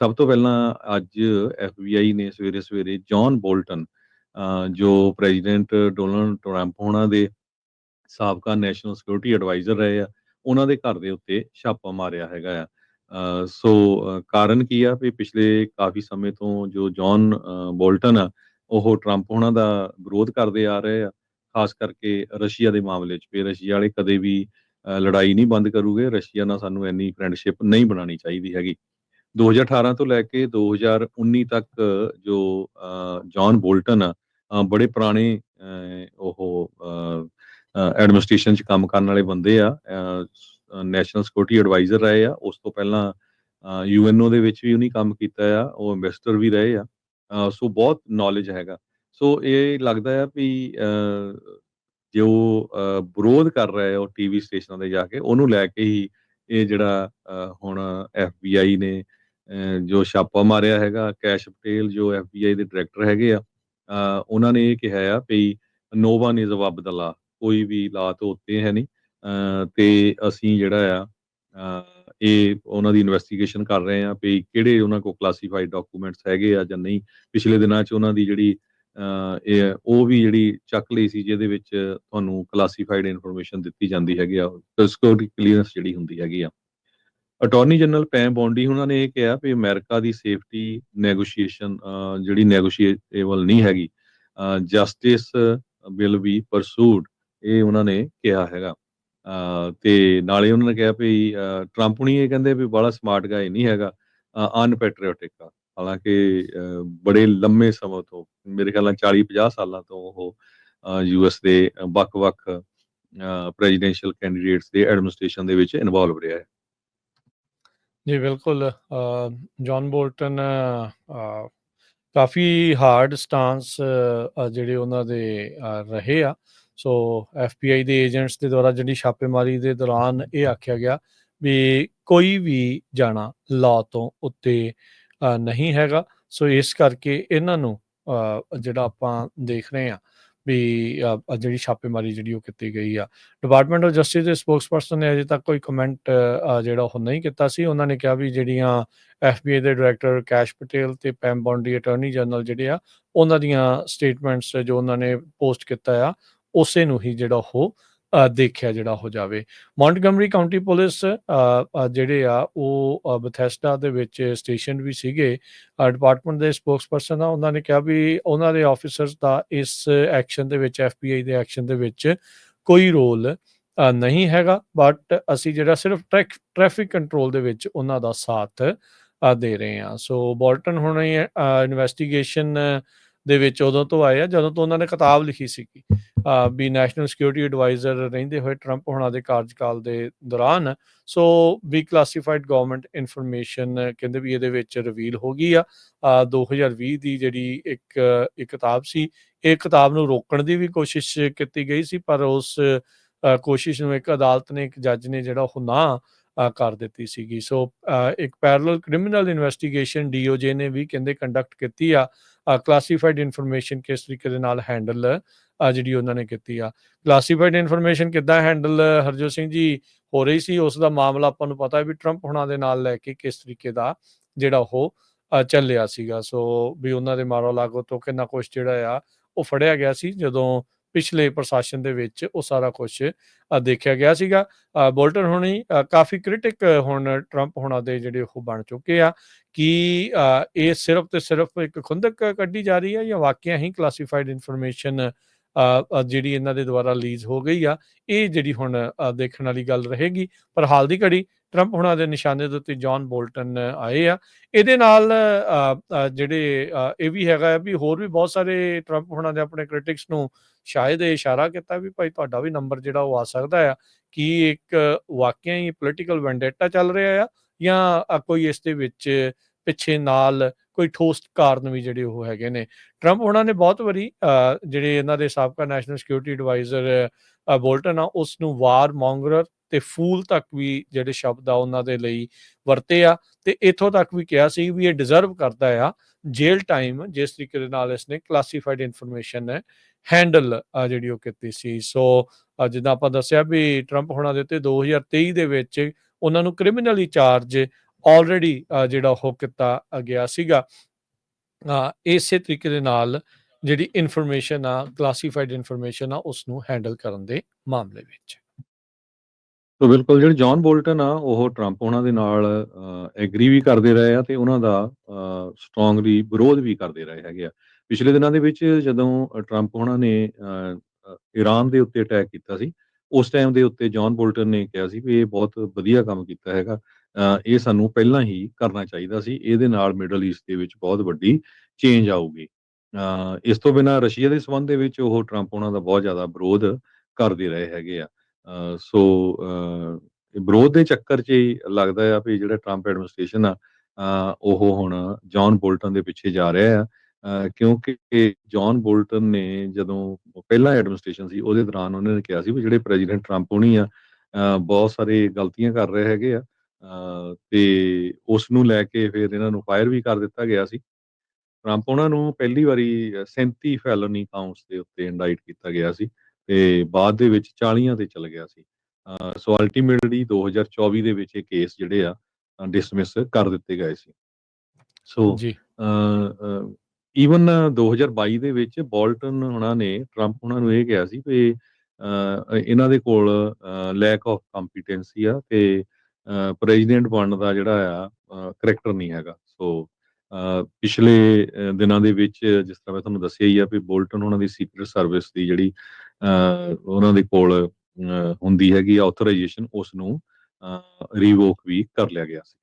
ਸਭ ਤੋਂ ਪਹਿਲਾਂ ਅੱਜ ਐਫਬੀਆਈ ਨੇ ਸਵੇਰੇ-ਸਵੇਰੇ ਜੌਨ ਬੋਲਟਨ ਜੋ ਪ੍ਰੈਜ਼ੀਡੈਂਟ ਡੋਨਲਡ ਟਰੰਪ ਹੋਣਾ ਦੇ ਸਾਬਕਾ ਨੈਸ਼ਨਲ ਸਿਕਿਉਰਿਟੀ ਐਡਵਾਈਜ਼ਰ ਰਹੇ ਆ, ਉਹਨਾਂ ਦੇ ਘਰ ਦੇ ਉੱਤੇ ਛਾਪਾ ਮਾਰਿਆ ਹੈਗਾ ਆ। ਕਾਰਨ ਕੀ ਆ ਵੀ ਪਿਛਲੇ ਕਾਫੀ ਸਮੇਂ ਤੋਂ ਜੋ ਜੌਨ ਬੋਲਟਨ ਆ, ਉਹ ਟਰੰਪ ਹੋਣਾ ਦਾ ਵਿਰੋਧ ਕਰਦੇ ਆ ਰਹੇ ਆ, ਖਾਸ ਕਰਕੇ ਰਸ਼ੀਆ ਦੇ ਮਾਮਲੇ 'ਚ ਵੀ ਰਸ਼ੀਆ ਵਾਲੇ ਕਦੇ ਵੀ ਲੜਾਈ ਨਹੀਂ ਬੰਦ ਕਰੂਗੇ, ਰਸ਼ੀਆ ਨਾਲ ਸਾਨੂੰ ਇੰਨੀ ਫਰੈਂਡਸ਼ਿਪ ਨਹੀਂ ਬਣਾਉਣੀ ਚਾਹੀਦੀ ਹੈਗੀ। 2018 ਤੋਂ ਲੈ ਕੇ 2019 ਤੱਕ ਜੋ ਜੌਨ ਬੋਲਟਨ ਆ ਬੜੇ ਪੁਰਾਣੇ ਐਡਮਿਨਿਸਟ੍ਰੇਸ਼ਨ 'ਚ ਕੰਮ ਕਰਨ ਵਾਲੇ ਬੰਦੇ ਆ। ਨੈਸ਼ਨਲ ਸਿਕਿਉਰਿਟੀ ਐਡਵਾਈਜ਼ਰ ਰਹੇ ਆ। ਉਸ ਤੋਂ ਪਹਿਲਾਂ ਯੂਐਨਓ ਦੇ ਵਿੱਚ ਵੀ ਉਹਨੇ ਕੰਮ ਕੀਤਾ ਆ। ਉਹ ਐਂਬੈਸਡਰ ਵੀ ਰਹੇ ਆ। ਸੋ ਬਹੁਤ ਨੌਲੇਜ ਹੈਗਾ। ਸੋ ਇਹ ਲੱਗਦਾ ਆ ਵੀ ਜੋ ਵਿਰੋਧ ਕਰ ਰਹੇ ਆ ਉਹ ਟੀਵੀ ਸਟੇਸ਼ਨਾਂ ਤੇ ਜਾ ਕੇ, ਉਹਨੂੰ ਲੈ ਕੇ ਹੀ ਇਹ ਜਿਹੜਾ ਹੁਣ ਐਫਬੀਆਈ ਨੇ ਜੋ ਛਾਪਾ ਮਾਰਿਆ ਹੈਗਾ। ਕੈਸ਼ ਪਟੇਲ ਜੋ ਐਫਬੀਆਈ ਦੇ ਡਾਇਰੈਕਟਰ ਹੈਗੇ ਆ, ਉਹਨਾਂ ਨੇ ਇਹ ਕਿਹਾ ਆ ਵੀ ਨੋ ਵਨ ਇਜ਼ ਅਬਵ ਦ ਲਾ, ਕੋਈ ਵੀ ਲਾ ਤੋਂ ਉੱਤੇ ਹੈ ਨਹੀਂ। ਤੇ ਅਸੀਂ ਜਿਹੜਾ ਆ ਇਹ ਉਹਨਾਂ ਦੀ ਇਨਵੈਸਟੀਗੇਸ਼ਨ ਕਰ ਰਹੇ ਆ ਵੀ ਕਿਹੜੇ ਉਹਨਾਂ ਕੋਲ ਕਲਾਸੀਫਾਈਡ ਡਾਕੂਮੈਂਟਸ ਹੈਗੇ ਆ ਜਾਂ ਨਹੀਂ। ਪਿਛਲੇ ਦਿਨਾਂ 'ਚ ਉਹਨਾਂ ਦੀ ਜਿਹੜੀ ਉਹ ਵੀ ਜਿਹੜੀ ਚੱਕ ਲਈ ਸੀ, ਜਿਹਦੇ ਵਿੱਚ ਤੁਹਾਨੂੰ ਕਲਾਸੀਫਾਈਡ ਇਨਫੋਰਮੇਸ਼ਨ ਦਿੱਤੀ ਜਾਂਦੀ ਹੈਗੀ ਆ, ਸਿਕਿਉਰਿਟੀ ਕਲੀਅਰੈਂਸ ਜਿਹੜੀ ਹੁੰਦੀ ਹੈਗੀ ਆ। ਅਟਾਰਨੀ ਜਨਰਲ ਪੈਮ ਬੋਂਡੀ ਉਹਨਾਂ ਨੇ ਇਹ ਕਿਹਾ ਵੀ ਅਮਰੀਕਾ ਦੀ ਸੇਫਟੀ ਨੈਗੋਸ਼ੀਏਸ਼ਨ ਜਿਹੜੀ ਨੈਗੋਸ਼ੀਏਬਲ ਨਹੀਂ ਹੈਗੀ। ਜਸਟਿਸ ਵਿਲ ਬੀ ਪਰਸੂਡ, ਇਹ ਉਹਨਾਂ ਨੇ ਕਿਹਾ ਹੈਗਾ। ਤੇ ਨਾਲੇ ਉਹਨਾਂ ਨੇ ਕਿਹਾ ਵੀ ਟਰੰਪ ਨਹੀਂ, ਇਹ ਕਹਿੰਦੇ ਵੀ ਬਾਹਲਾ ਸਮਾਰਟ ਗਾਈ ਨਹੀਂ ਹੈਗਾ, ਅਨਪੈਟਰੀਓਟਿਕ ਆ। ਹਾਲਾਂਕਿ ਬੜੇ ਲੰਮੇ ਸਮੇਂ ਤੋਂ, ਮੇਰੇ ਖਿਆਲ ਨਾਲ 40-50 ਸਾਲਾਂ ਤੋਂ ਉਹ ਯੂਐਸ ਦੇ ਵੱਖ-ਵੱਖ ਪ੍ਰੈਜ਼ੀਡੈਂਸ਼ੀਅਲ ਕੈਂਡੀਡੇਟਸ ਦੇ ਐਡਮਿਨਿਸਟ੍ਰੇਸ਼ਨ ਦੇ ਵਿੱਚ ਇਨਵੋਲਵ ਰਿਹਾ ਹੈ। ਜੀ ਬਿਲਕੁਲ। ਜੌਨ ਬੋਲਟਨ ਕਾਫੀ ਹਾਰਡ ਸਟਾਂਸ ਜਿਹੜੇ ਉਹਨਾਂ ਦੇ ਰਹੇ ਆ। ਸੋ ਐਫਬੀਆਈ ਦੇ ਏਜੰਟਸ ਦੇ ਦੁਆਰਾ ਜਿਹੜੀ ਛਾਪੇਮਾਰੀ ਦੇ ਦੌਰਾਨ ਇਹ ਆਖਿਆ ਗਿਆ ਵੀ ਕੋਈ ਵੀ ਜਾਣਾ ਲਾਅ ਤੋਂ ਉੱਤੇ ਨਹੀਂ ਹੈਗਾ। ਸੋ ਇਸ ਕਰਕੇ ਇਹਨਾਂ ਨੂੰ ਜਿਹੜਾ ਆਪਾਂ ਦੇਖ ਰਹੇ ਹਾਂ ਵੀ ਜਿਹੜੀ ਛਾਪੇਮਾਰੀ ਜਿਹੜੀ ਉਹ ਕੀਤੀ ਗਈ ਆ। ਡਿਪਾਰਟਮੈਂਟ ਆਫ ਜਸਟਿਸ ਦੇ ਸਪੋਕਸਪਰਸਨ ਨੇ ਅਜੇ ਤੱਕ ਕੋਈ ਕਮੈਂਟ ਜਿਹੜਾ ਉਹ ਨਹੀਂ ਕੀਤਾ ਸੀ। ਉਹਨਾਂ ਨੇ ਕਿਹਾ ਵੀ ਜਿਹੜੀਆਂ ਐਫਬੀਆਈ ਦੇ ਡਾਇਰੈਕਟਰ ਕੈਸ਼ ਪਟੇਲ ਤੇ ਪੈਮ ਬੋਂਡੀ ਅਟਾਰਨੀ ਜਨਰਲ ਜਿਹੜੇ ਆ, ਉਹਨਾਂ ਦੀਆਂ ਸਟੇਟਮੈਂਟਸ ਜੋ ਉਹਨਾਂ ਨੇ ਪੋਸਟ ਕੀਤਾ ਆ, ਉਸੇ ਨੂੰ ਹੀ ਜਿਹੜਾ ਉਹ ਦੇਖਿਆ ਜਿਹੜਾ ਹੋ ਜਾਵੇ। ਮੌਂਟਗਮਰੀ ਕਾਊਂਟੀ ਪੁਲਿਸ ਜਿਹੜੇ ਆ ਉਹ ਬਥੈਸਡਾ ਦੇ ਵਿੱਚ ਸਟੇਸ਼ਨ ਵੀ ਸੀਗੇ। ਡਿਪਾਰਟਮੈਂਟ ਦੇ ਸਪੋਕਸਪਰਸਨ ਆ, ਉਹਨਾਂ ਨੇ ਕਿਹਾ ਵੀ ਉਹਨਾਂ ਦੇ ਆਫਿਸਰਸ ਦਾ ਇਸ ਐਕਸ਼ਨ ਦੇ ਵਿੱਚ, ਐਫਬੀਆਈ ਦੇ ਐਕਸ਼ਨ ਦੇ ਵਿੱਚ ਕੋਈ ਰੋਲ ਨਹੀਂ ਹੈਗਾ, ਬਟ ਅਸੀਂ ਜਿਹੜਾ ਸਿਰਫ ਟ੍ਰੈਫਿਕ ਕੰਟਰੋਲ ਦੇ ਵਿੱਚ ਉਹਨਾਂ ਦਾ ਸਾਥ ਦੇ ਰਹੇ ਹਾਂ। ਸੋ ਬੋਲਟਨ ਹੁਣ ਇਨਵੈਸਟੀਗੇਸ਼ਨ ਦੇ ਵਿੱਚ ਉਦੋਂ ਤੋਂ ਆਏ ਆ ਜਦੋਂ ਤੋਂ ਉਹਨਾਂ ਨੇ ਕਿਤਾਬ ਲਿਖੀ ਸੀਗੀ ਵੀ ਨੈਸ਼ਨਲ ਸਿਕਿਉਰਿਟੀ ਐਡਵਾਈਜ਼ਰ ਰਹਿੰਦੇ ਹੋਏ ਟਰੰਪ ਹੋਣਾ ਦੇ ਕਾਰਜਕਾਲ ਦੇ ਦੌਰਾਨ। ਸੋ ਵੀ ਕਲਾਸੀਫਾਈਡ ਗਵਰਨਮੈਂਟ ਇਨਫੋਰਮੇਸ਼ਨ ਕਹਿੰਦੇ ਵੀ ਇਹਦੇ ਵਿੱਚ ਰਿਵੀਲ ਹੋ ਗਈ ਆ। 2020 ਦੀ ਜਿਹੜੀ ਇੱਕ ਕਿਤਾਬ ਸੀ, ਇਹ ਕਿਤਾਬ ਨੂੰ ਰੋਕਣ ਦੀ ਵੀ ਕੋਸ਼ਿਸ਼ ਕੀਤੀ ਗਈ ਸੀ, ਪਰ ਉਸ ਕੋਸ਼ਿਸ਼ ਨੂੰ ਇੱਕ ਅਦਾਲਤ ਨੇ, ਇੱਕ ਜੱਜ ਨੇ ਜਿਹੜਾ ਉਹ ਨਾ ਕਰ ਦਿੱਤੀ ਸੀਗੀ। ਸੋ ਇੱਕ ਪੈਰਲਲ ਕ੍ਰਿਮੀਨਲ ਇਨਵੈਸਟੀਗੇਸ਼ਨ ਡੀਓਜੇ ਨੇ ਵੀ ਕਹਿੰਦੇ ਕੰਡਕਟ ਕੀਤੀ ਆ। ਕਲਾਸੀਫਾਈਡ ਇਨਫੋਰਮੇਸ਼ਨ ਕਿਸ ਤਰੀਕੇ ਦੇ ਨਾਲ ਹੈਂਡਲ ਜਿਹੜੀ ਉਹਨਾਂ ਨੇ ਕੀਤੀ ਆ। ਕਲਾਸੀਫਾਈਡ ਇਨਫੋਰਮੇਸ਼ਨ ਕਿੱਦਾਂ ਹੈਂਡਲ ਹਰਜੋਤ ਸਿੰਘ ਜੀ ਹੋ ਰਹੀ ਸੀ, ਉਸ ਦਾ ਮਾਮਲਾ ਆਪਾਂ ਨੂੰ ਪਤਾ ਵੀ ਟਰੰਪ ਹੋਣਾ ਦੇ ਨਾਲ ਲੈ ਕੇ ਕਿਸ ਤਰੀਕੇ ਦਾ ਜਿਹੜਾ ਉਹ ਚੱਲਿਆ ਸੀਗਾ। ਸੋ ਵੀ ਉਹਨਾਂ ਦੇ ਮਾਰੋ ਲਾਗੋ ਤੋਂ ਕਿੰਨਾ ਕੁਛ ਜਿਹੜਾ ਆ ਉਹ ਫੜਿਆ ਗਿਆ ਸੀ ਜਦੋਂ ਪਿਛਲੇ ਪ੍ਰਸ਼ਾਸਨ ਦੇ ਵਿੱਚ ਉਹ ਸਾਰਾ ਕੁਛ ਦੇਖਿਆ ਗਿਆ ਸੀਗਾ। ਬੋਲਟਨ ਹੋਣੀ ਕਾਫੀ ਕ੍ਰਿਟਿਕ ਹੁਣ ਟਰੰਪ ਹੋਣਾ ਦੇ ਜਿਹੜੇ ਉਹ ਬਣ ਚੁੱਕੇ ਆ ਕਿ ਇਹ ਸਿਰਫ ਤੇ ਸਿਰਫ ਇੱਕ ਖੁੰਦਕ ਕੱਢੀ ਜਾ ਰਹੀ ਹੈ ਜਾਂ ਵਾਕਿਆ ਹੀ ਕਲਾਸੀਫਾਈਡ ਇਨਫੋਰਮੇਸ਼ਨ ਜਿਹੜੀ ਇਹਨਾਂ ਦੇ ਦੁਆਰਾ ਰਿਲੀਜ਼ ਹੋ ਗਈ ਆ। ਇਹ ਜਿਹੜੀ ਹੁਣ ਦੇਖਣ ਵਾਲੀ ਗੱਲ ਰਹੇਗੀ। ਪਰ ਹਾਲ ਦੀ ਘੜੀ ਟਰੰਪ ਹੋਣਾ ਦੇ ਨਿਸ਼ਾਨੇ ਦੇ ਉੱਤੇ ਜੌਨ ਬੋਲਟਨ ਆਏ ਆ। ਇਹਦੇ ਨਾਲ ਜਿਹੜੇ ਇਹ ਵੀ ਹੈਗਾ ਵੀ ਹੋਰ ਵੀ ਬਹੁਤ ਸਾਰੇ ਟਰੰਪ ਹੋਣਾ ਦੇ ਆਪਣੇ ਕ੍ਰਿਟਿਕਸ ਨੂੰ ਸ਼ਾਇਦ ਇਹ ਇਸ਼ਾਰਾ ਕੀਤਾ ਵੀ ਭਾਈ ਤੁਹਾਡਾ ਵੀ ਨੰਬਰ ਜਿਹੜਾ ਉਹ ਆ ਸਕਦਾ ਆ ਕਿ ਇੱਕ ਵਾਕਿਆ ਹੀ ਪੋਲੀਟੀਕਲ ਵੈਂਡੇਟਾ ਚੱਲ ਰਿਹਾ ਆ ਜਾਂ ਕੋਈ ਇਸ ਦੇ ਵਿੱਚ ਪਿੱਛੇ ਨਾਲ ਕੋਈ ਠੋਸ ਕਾਰਨ ਵੀ ਜਿਹੜੇ ਉਹ ਹੈਗੇ ਨੇ। ਟਰੰਪ ਉਹਨਾਂ ਨੇ ਬਹੁਤ ਵਾਰੀ ਜਿਹੜੇ ਇਹਨਾਂ ਦੇ ਸਾਬਕਾ ਨੈਸ਼ਨਲ ਸਿਕਿਉਰਿਟੀ ਐਡਵਾਈਜ਼ਰ ਬੋਲਟਨ ਆ ਉਸ ਨੂੰ ਵਾਰ ਮੌਂਗਰਰ ਤੇ ਫੂਲ ਤੱਕ ਵੀ ਜਿਹੜੇ ਸ਼ਬਦ ਆ ਉਹਨਾਂ ਦੇ ਲਈ ਵਰਤੇ ਆ ਤੇ ਇੱਥੋਂ ਤੱਕ ਵੀ ਕਿਹਾ ਸੀ ਵੀ ਇਹ ਡਿਜ਼ਰਵ ਕਰਦਾ ਆ ਜੇਲ੍ਹ ਟਾਈਮ, ਜਿਸ ਤਰੀਕੇ ਦੇ ਨਾਲ ਇਸਨੇ ਕਲਾਸੀਫਾਈਡ ਇਨਫੋਰਮੇਸ਼ਨ ਹੈਂਡਲ ਜਿਹੜੀ ਉਹ ਕੀਤੀ ਸੀ। ਸੋ ਜਿੱਦਾਂ ਆਪਾਂ ਦੱਸਿਆ ਵੀ ਟਰੰਪ ਹੋਣਾ ਦੇ ਉੱਤੇ 2023 ਦੇ ਵਿੱਚ ਉਹਨਾਂ ਨੂੰ ਕ੍ਰਿਮੀਨਲੀ ਚਾਰਜ ਆਲਰੇਡੀ ਜਿਹੜਾ ਉਹ ਕੀਤਾ ਗਿਆ ਸੀਗਾ। ਇਸੇ ਤਰੀਕੇ ਦੇ ਨਾਲ ਜਿਹੜੀ ਇਨਫੋਰਮੇਸ਼ਨ ਆ, ਕਲਾਸੀਫਾਈਡ ਇਨਫੋਰਮੇਸ਼ਨ ਆ, ਉਸ ਨੂੰ ਹੈਂਡਲ ਕਰਨ ਦੇ ਮਾਮਲੇ ਵਿੱਚ। ਸੋ ਬਿਲਕੁਲ ਜਿਹੜੇ ਜੌਨ ਬੋਲਟਨ ਆ ਉਹ ਟਰੰਪ ਉਹਨਾਂ ਦੇ ਨਾਲ ਐਗਰੀ ਵੀ ਕਰਦੇ ਰਹੇ ਆ ਤੇ ਉਹਨਾਂ ਦਾ ਸਟਰੋਂਗਲੀ ਵਿਰੋਧ ਵੀ ਕਰਦੇ ਰਹੇ ਹੈਗੇ ਆ। ਪਿਛਲੇ ਦਿਨਾਂ ਦੇ ਵਿੱਚ ਜਦੋਂ ਟਰੰਪ ਉਹਨਾਂ ਨੇ ਈਰਾਨ ਦੇ ਉੱਤੇ ਅਟੈਕ ਕੀਤਾ ਸੀ, ਉਸ ਟਾਈਮ ਦੇ ਉੱਤੇ ਜੌਨ ਬੋਲਟਨ ਨੇ ਕਿਹਾ ਸੀ ਵੀ ਇਹ ਬਹੁਤ ਵਧੀਆ ਕੰਮ ਕੀਤਾ ਹੈਗਾ, ਇਹ ਸਾਨੂੰ ਪਹਿਲਾਂ ਹੀ ਕਰਨਾ ਚਾਹੀਦਾ ਸੀ, ਇਹਦੇ ਨਾਲ ਮਿਡਲ ਈਸਟ ਦੇ ਵਿੱਚ ਬਹੁਤ ਵੱਡੀ ਚੇਂਜ ਆਊਗੀ। ਇਸ ਤੋਂ ਬਿਨਾਂ ਰਸ਼ੀਆ ਦੇ ਸੰਬੰਧ ਦੇ ਵਿੱਚ ਉਹ ਟਰੰਪ ਉਹਨਾਂ ਦਾ ਬਹੁਤ ਜ਼ਿਆਦਾ ਵਿਰੋਧ ਕਰਦੇ ਰਹੇ ਹੈਗੇ ਆ। ਸੋ ਵਿਰੋਧ ਦੇ ਚੱਕਰ 'ਚ ਹੀ ਲੱਗਦਾ ਆ ਵੀ ਜਿਹੜਾ ਟਰੰਪ ਐਡਮਿਨਿਸਟ੍ਰੇਸ਼ਨ ਆ ਉਹ ਹੁਣ ਜੌਨ ਬੋਲਟਨ ਦੇ ਪਿੱਛੇ ਜਾ ਰਿਹਾ ਆ, ਕਿਉਂਕਿ ਜੌਨ ਬੋਲਟਨ ਨੇ ਜਦੋਂ ਪਹਿਲਾ ਐਡਮਿਨਿਸਟ੍ਰੇਸ਼ਨ ਸੀ ਉਹਦੇ ਦੌਰਾਨ ਉਹਨਾਂ ਨੇ ਕਿਹਾ ਸੀ ਵੀ ਜਿਹੜੇ ਪ੍ਰੈਜ਼ੀਡੈਂਟ ਟਰੰਪ ਹੋਣੀ ਆ ਬਹੁਤ ਸਾਰੇ ਗਲਤੀਆਂ ਕਰ ਰਹੇ ਹੈਗੇ ਆ, ਤੇ ਉਸ ਨੂੰ ਲੈ ਕੇ ਫਿਰ ਇਹਨਾਂ ਨੂੰ ਫਾਇਰ ਵੀ ਕਰ ਦਿੱਤਾ ਗਿਆ ਸੀ। ਟਰੰਪ ਉਹਨਾਂ ਨੂੰ ਪਹਿਲੀ ਵਾਰੀ 37 ਫੈਲਨੀ ਕਾਊਂਟਸ ਦੇ ਉੱਤੇ ਇੰਡਾਈਟ ਕੀਤਾ ਗਿਆ ਸੀ ਤੇ ਬਾਅਦ ਦੇ ਵਿੱਚ 40 ਤੇ ਚਲ ਗਿਆ ਸੀ। ਸੋ ਅਲਟੀਮੇਟਲੀ 2024 ਦੇ ਵਿੱਚ ਇਹ ਕੇਸ ਜਿਹੜੇ ਆ ਡਿਸਮਿਸ ਕਰ ਦਿੱਤੇ ਗਏ ਸੀ। ਸੋ ਜੀ। ਈਵਨ 2022 ਦੇ ਵਿੱਚ ਬੋਲਟਨ ਉਹਨਾਂ ਨੇ ਟਰੰਪ ਉਹਨਾਂ ਨੂੰ ਇਹ ਕਿਹਾ ਸੀ ਵੀ ਇਹਨਾਂ ਦੇ ਕੋਲ ਲੈਕ ਆਫ ਕੰਪੀਟੈਂਸੀ ਆ ਤੇ ਪ੍ਰੈਜ਼ੀਡੈਂਟ ਬਣਨ ਦਾ ਜਿਹੜਾ ਆ ਕਰੈਕਟਰ ਨਹੀਂ ਹੈਗਾ। ਸੋ ਪਿਛਲੇ ਦਿਨਾਂ ਦੇ ਵਿੱਚ ਜਿਸ ਤਰ੍ਹਾਂ ਮੈਂ ਤੁਹਾਨੂੰ ਦੱਸਿਆ ਹੀ ਆ ਵੀ ਬੋਲਟਨ ਉਹਨਾਂ ਦੀ ਸੀਕ੍ਰੇਟ ਸਰਵਿਸ ਦੀ ਜਿਹੜੀ ਉਹਨਾਂ ਦੇ ਕੋਲ ਹੁੰਦੀ ਹੈਗੀ ਆਥੋਰਾਈਜੇਸ਼ਨ, ਉਸ ਨੂੰ ਰਿਵੋਕ ਵੀ ਕਰ ਲਿਆ ਗਿਆ ਸੀ।